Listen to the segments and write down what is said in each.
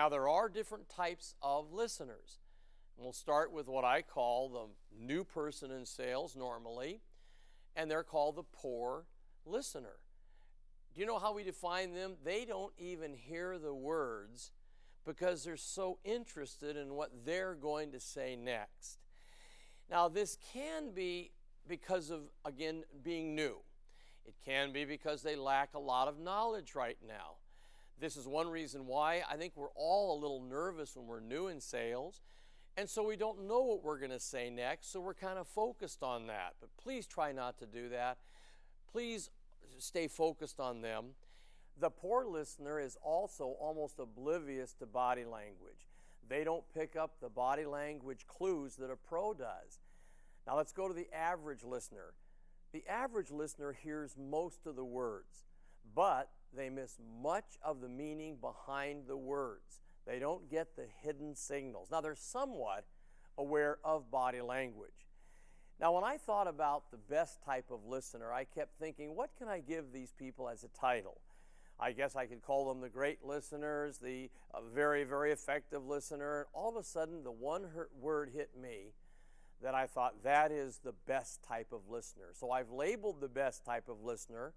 Now, there are different types of listeners. We'll start with what I call the new person in sales normally, and they're called the poor listener. Do you know how we define them? They don't even hear the words because they're so interested in what they're going to say next. Now, this can be because of, again, being new. It can be because they lack a lot of knowledge right now. This is one reason why I think we're all a little nervous when we're new in sales, and so we don't know what we're going to say next, so we're kind of focused on that. But please try not to do that. Please stay focused on them. The poor listener is also almost oblivious to body language. They don't pick up the body language clues that a pro does. Now let's go to the average listener. The average listener hears most of the words, but they miss much of the meaning behind the words. They don't get the hidden signals. Now they're somewhat aware of body language. Now when I thought about the best type of listener, I kept thinking, what can I give these people as a title? I guess I could call them the great listeners, the very, very effective listener. All of a sudden, the one word hit me that I thought that is the best type of listener. So I've labeled the best type of listener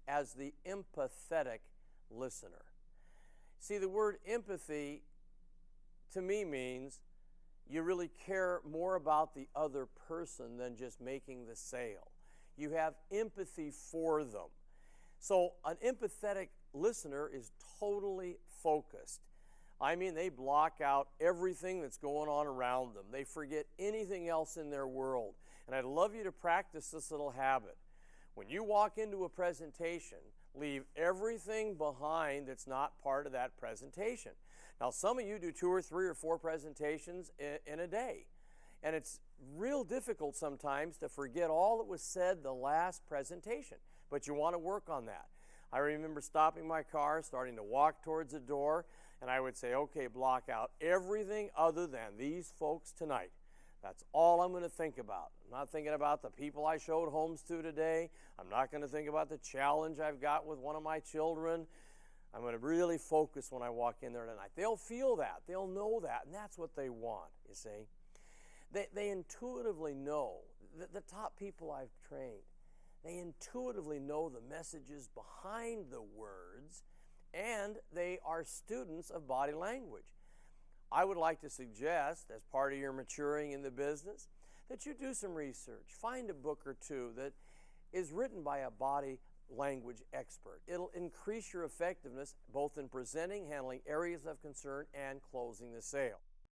as the empathetic listener. See, the word empathy to me means you really care more about the other person than just making the sale. You have empathy for them. So an empathetic listener is totally focused. I mean, they block out everything that's going on around them. They forget anything else in their world. And I'd love you to practice this little habit. When you walk into a presentation, leave everything behind that's not part of that presentation. Now, some of you do 2 or 3 or 4 presentations in a day. And it's real difficult sometimes to forget all that was said the last presentation. But you want to work on that. I remember stopping my car, starting to walk towards the door, and I would say, okay, block out everything other than these folks tonight. That's all I'm going to think about. I'm not thinking about the people I showed homes to today. I'm not going to think about the challenge I've got with one of my children. I'm going to really focus when I walk in there tonight. They'll feel that. They'll know that, and that's what they want, you see. They intuitively know, the top people I've trained, they intuitively know the messages behind the words, and they are students of body language. I would like to suggest, as part of your maturing in the business, that you do some research. Find a book or two that is written by a body language expert. It'll increase your effectiveness both in presenting, handling areas of concern, and closing the sale.